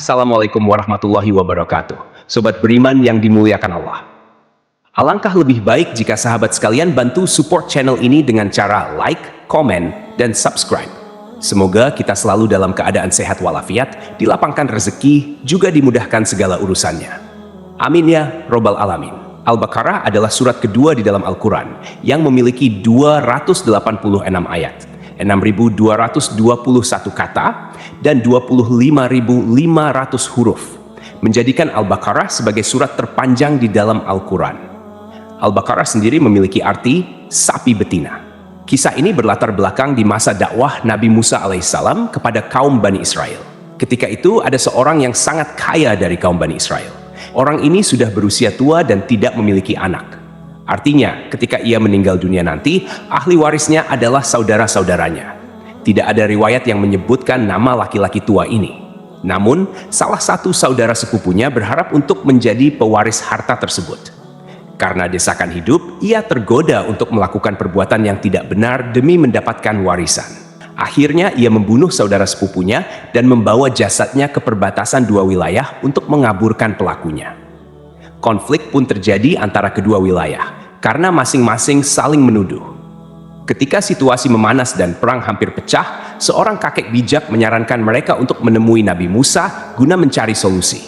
Assalamualaikum warahmatullahi wabarakatuh. Sobat beriman yang dimuliakan Allah. Alangkah lebih baik jika sahabat sekalian bantu support channel ini dengan cara like, komen, dan subscribe. Semoga kita selalu dalam keadaan sehat walafiat, dilapangkan rezeki, juga dimudahkan segala urusannya. Amin ya Robbal Alamin. Al-Baqarah adalah surat kedua di dalam Al-Quran yang memiliki 286 ayat. 6.221 kata dan 25.500 huruf, menjadikan Al-Baqarah sebagai surat terpanjang di dalam Al-Quran. Al-Baqarah sendiri memiliki arti sapi betina. Kisah ini berlatar belakang di masa dakwah Nabi Musa alaihissalam kepada kaum Bani Israel. Ketika itu ada seorang yang sangat kaya dari kaum Bani Israel. Orang ini sudah berusia tua dan tidak memiliki anak. Artinya, ketika ia meninggal dunia nanti, ahli warisnya adalah saudara-saudaranya. Tidak ada riwayat yang menyebutkan nama laki-laki tua ini. Namun, salah satu saudara sepupunya berharap untuk menjadi pewaris harta tersebut. Karena desakan hidup, ia tergoda untuk melakukan perbuatan yang tidak benar demi mendapatkan warisan. Akhirnya, ia membunuh saudara sepupunya dan membawa jasadnya ke perbatasan dua wilayah untuk mengaburkan pelakunya. Konflik pun terjadi antara kedua wilayah, karena masing-masing saling menuduh. Ketika situasi memanas dan perang hampir pecah, seorang kakek bijak menyarankan mereka untuk menemui Nabi Musa guna mencari solusi.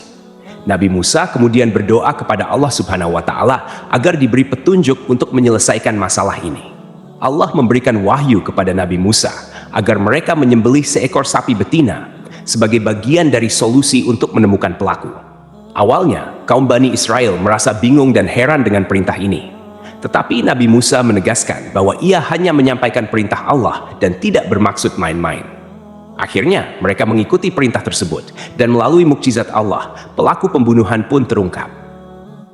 Nabi Musa kemudian berdoa kepada Allah Subhanahu wa Ta'ala agar diberi petunjuk untuk menyelesaikan masalah ini. Allah memberikan wahyu kepada Nabi Musa agar mereka menyembelih seekor sapi betina sebagai bagian dari solusi untuk menemukan pelaku. Awalnya, kaum Bani Israel merasa bingung dan heran dengan perintah ini. Tetapi Nabi Musa menegaskan bahwa ia hanya menyampaikan perintah Allah dan tidak bermaksud main-main. Akhirnya, mereka mengikuti perintah tersebut, dan melalui mukjizat Allah, pelaku pembunuhan pun terungkap.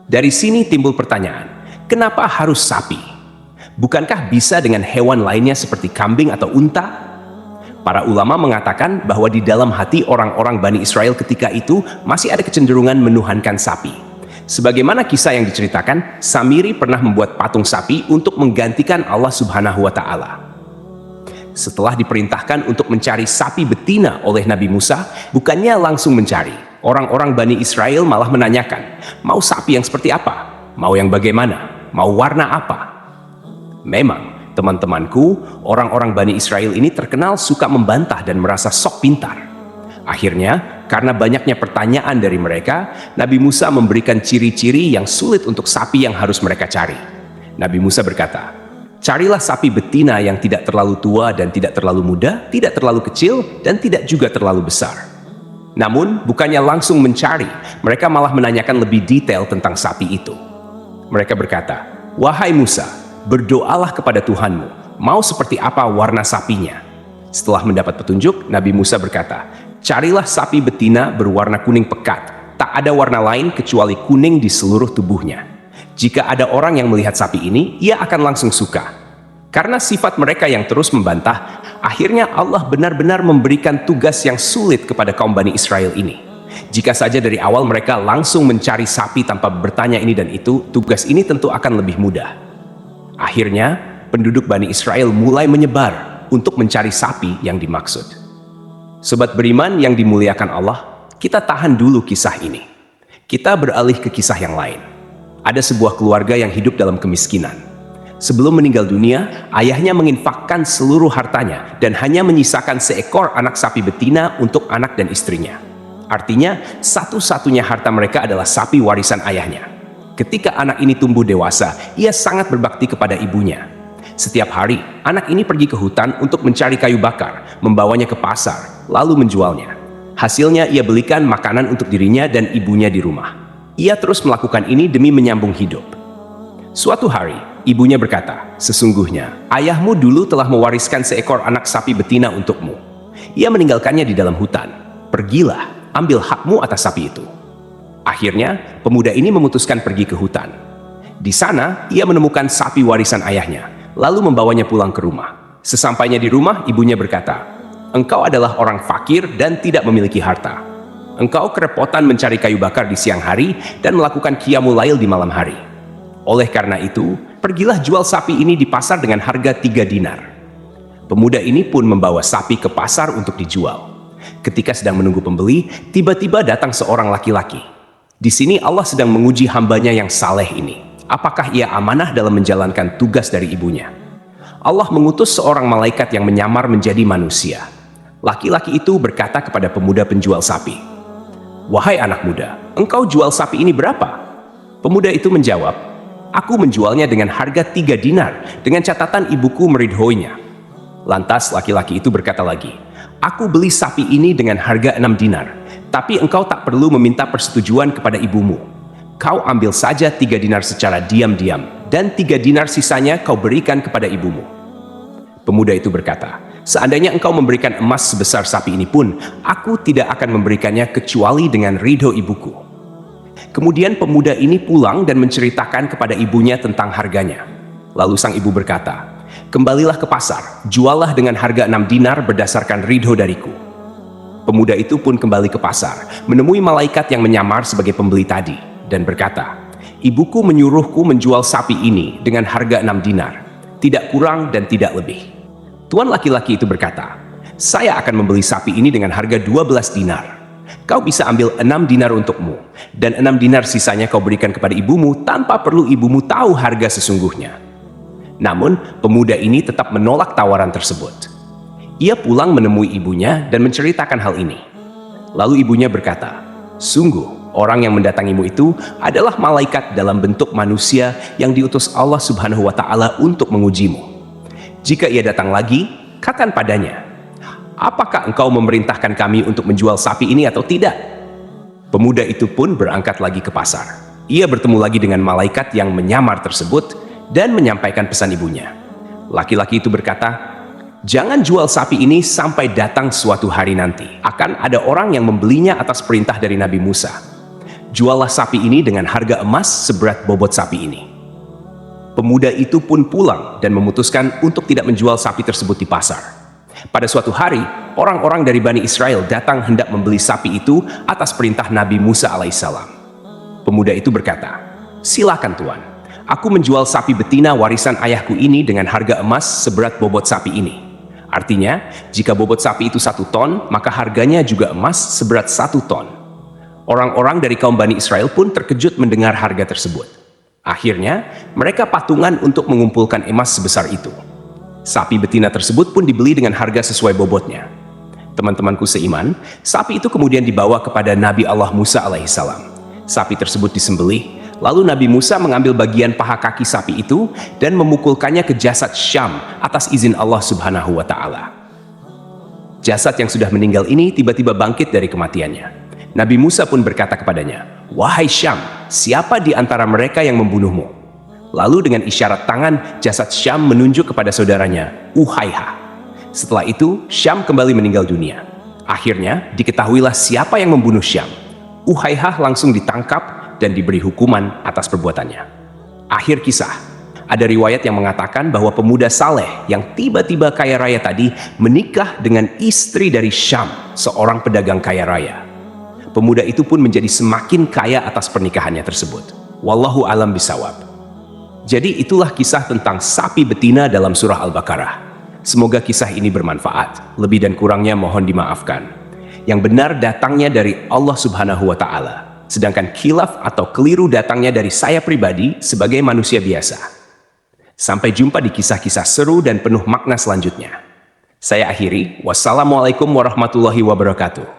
Dari sini timbul pertanyaan, kenapa harus sapi? Bukankah bisa dengan hewan lainnya seperti kambing atau unta? Para ulama mengatakan bahwa di dalam hati orang-orang Bani Israel ketika itu masih ada kecenderungan menuhankan sapi. Sebagaimana kisah yang diceritakan, Samiri pernah membuat patung sapi untuk menggantikan Allah Subhanahu wa Ta'ala. Setelah diperintahkan untuk mencari sapi betina oleh Nabi Musa, bukannya langsung mencari. Orang-orang Bani Israel malah menanyakan, mau sapi yang seperti apa? Mau yang bagaimana? Mau warna apa? Memang, teman-temanku, orang-orang Bani Israel ini terkenal suka membantah dan merasa sok pintar. Akhirnya, karena banyaknya pertanyaan dari mereka, Nabi Musa memberikan ciri-ciri yang sulit untuk sapi yang harus mereka cari. Nabi Musa berkata, carilah sapi betina yang tidak terlalu tua dan tidak terlalu muda, tidak terlalu kecil, dan tidak juga terlalu besar. Namun, bukannya langsung mencari, mereka malah menanyakan lebih detail tentang sapi itu. Mereka berkata, wahai Musa, berdoalah kepada Tuhanmu, mau seperti apa warna sapinya. Setelah mendapat petunjuk, Nabi Musa berkata, carilah sapi betina berwarna kuning pekat, tak ada warna lain kecuali kuning di seluruh tubuhnya. Jika ada orang yang melihat sapi ini, ia akan langsung suka. Karena sifat mereka yang terus membantah, akhirnya Allah benar-benar memberikan tugas yang sulit kepada kaum Bani Israel ini. Jika saja dari awal mereka langsung mencari sapi tanpa bertanya ini dan itu, tugas ini tentu akan lebih mudah. Akhirnya, penduduk Bani Israel mulai menyebar untuk mencari sapi yang dimaksud. Sobat beriman yang dimuliakan Allah, kita tahan dulu kisah ini. Kita beralih ke kisah yang lain. Ada sebuah keluarga yang hidup dalam kemiskinan. Sebelum meninggal dunia, ayahnya menginfakkan seluruh hartanya dan hanya menyisakan seekor anak sapi betina untuk anak dan istrinya. Artinya, satu-satunya harta mereka adalah sapi warisan ayahnya. Ketika anak ini tumbuh dewasa, ia sangat berbakti kepada ibunya. Setiap hari, anak ini pergi ke hutan untuk mencari kayu bakar, membawanya ke pasar, lalu menjualnya. Hasilnya ia belikan makanan untuk dirinya dan ibunya di rumah. Ia terus melakukan ini demi menyambung hidup. Suatu hari, ibunya berkata, sesungguhnya ayahmu dulu telah mewariskan seekor anak sapi betina untukmu. Ia meninggalkannya di dalam hutan. Pergilah, ambil hakmu atas sapi itu. Akhirnya, pemuda ini memutuskan pergi ke hutan. Di sana, ia menemukan sapi warisan ayahnya, lalu membawanya pulang ke rumah. Sesampainya di rumah, ibunya berkata, engkau adalah orang fakir dan tidak memiliki harta. Engkau kerepotan mencari kayu bakar di siang hari dan melakukan qiyamul lail di malam hari. Oleh karena itu, pergilah jual sapi ini di pasar dengan harga 3 dinar. Pemuda ini pun membawa sapi ke pasar untuk dijual. Ketika sedang menunggu pembeli, tiba-tiba datang seorang laki-laki. Di sini Allah sedang menguji hambanya yang saleh ini. Apakah ia amanah dalam menjalankan tugas dari ibunya? Allah mengutus seorang malaikat yang menyamar menjadi manusia. Laki-laki itu berkata kepada pemuda penjual sapi, "Wahai anak muda, engkau jual sapi ini berapa?" Pemuda itu menjawab, "Aku menjualnya dengan harga 3 dinar, dengan catatan ibuku meridhoinya." Lantas laki-laki itu berkata lagi, "Aku beli sapi ini dengan harga 6 dinar, tapi engkau tak perlu meminta persetujuan kepada ibumu. Kau ambil saja 3 dinar secara diam-diam, dan 3 dinar sisanya kau berikan kepada ibumu." Pemuda itu berkata, "Seandainya engkau memberikan emas sebesar sapi ini pun, aku tidak akan memberikannya kecuali dengan ridho ibuku." Kemudian pemuda ini pulang dan menceritakan kepada ibunya tentang harganya. Lalu sang ibu berkata, "Kembalilah ke pasar, juallah dengan harga 6 dinar berdasarkan ridho dariku." Pemuda itu pun kembali ke pasar, menemui malaikat yang menyamar sebagai pembeli tadi, dan berkata, "Ibuku menyuruhku menjual sapi ini dengan harga 6 dinar, tidak kurang dan tidak lebih." Tuan laki-laki itu berkata, "Saya akan membeli sapi ini dengan harga 12 dinar. Kau bisa ambil 6 dinar untukmu, dan 6 dinar sisanya kau berikan kepada ibumu tanpa perlu ibumu tahu harga sesungguhnya." Namun, pemuda ini tetap menolak tawaran tersebut. Ia pulang menemui ibunya dan menceritakan hal ini. Lalu ibunya berkata, "Sungguh, orang yang mendatangimu itu adalah malaikat dalam bentuk manusia yang diutus Allah Subhanahu wa Ta'ala untuk mengujimu. Jika ia datang lagi, katakan padanya, 'Apakah engkau memerintahkan kami untuk menjual sapi ini atau tidak?'" Pemuda itu pun berangkat lagi ke pasar. Ia bertemu lagi dengan malaikat yang menyamar tersebut dan menyampaikan pesan ibunya. Laki-laki itu berkata, "Jangan jual sapi ini sampai datang suatu hari nanti. Akan ada orang yang membelinya atas perintah dari Nabi Musa. Juallah sapi ini dengan harga emas seberat bobot sapi ini." Pemuda itu pun pulang dan memutuskan untuk tidak menjual sapi tersebut di pasar. Pada suatu hari, orang-orang dari Bani Israel datang hendak membeli sapi itu atas perintah Nabi Musa alaihissalam. Pemuda itu berkata, "Silakan Tuan, aku menjual sapi betina warisan ayahku ini dengan harga emas seberat bobot sapi ini." Artinya, jika bobot sapi itu 1 ton, maka harganya juga emas seberat 1 ton. Orang-orang dari kaum Bani Israel pun terkejut mendengar harga tersebut. Akhirnya, mereka patungan untuk mengumpulkan emas sebesar itu. Sapi betina tersebut pun dibeli dengan harga sesuai bobotnya. Teman-temanku seiman, sapi itu kemudian dibawa kepada Nabi Allah Musa alaihissalam. Sapi tersebut disembelih, lalu Nabi Musa mengambil bagian paha kaki sapi itu dan memukulkannya ke jasad Syam atas izin Allah Subhanahu wa Ta'ala. Jasad yang sudah meninggal ini tiba-tiba bangkit dari kematiannya. Nabi Musa pun berkata kepadanya, "Wahai Syam, siapa di antara mereka yang membunuhmu?" Lalu dengan isyarat tangan, jasad Syam menunjuk kepada saudaranya, Uhaiha. Setelah itu, Syam kembali meninggal dunia. Akhirnya, diketahuilah siapa yang membunuh Syam. Uhaiha langsung ditangkap dan diberi hukuman atas perbuatannya. Akhir kisah, ada riwayat yang mengatakan bahwa pemuda saleh yang tiba-tiba kaya raya tadi menikah dengan istri dari Syam, seorang pedagang kaya raya. Pemuda itu pun menjadi semakin kaya atas pernikahannya tersebut. Wallahu alam bisawab. Jadi itulah kisah tentang sapi betina dalam surah Al-Baqarah. Semoga kisah ini bermanfaat. Lebih dan kurangnya mohon dimaafkan. Yang benar datangnya dari Allah Subhanahu wa Ta'ala. Sedangkan khilaf atau keliru datangnya dari saya pribadi sebagai manusia biasa. Sampai jumpa di kisah-kisah seru dan penuh makna selanjutnya. Saya akhiri. Wassalamualaikum warahmatullahi wabarakatuh.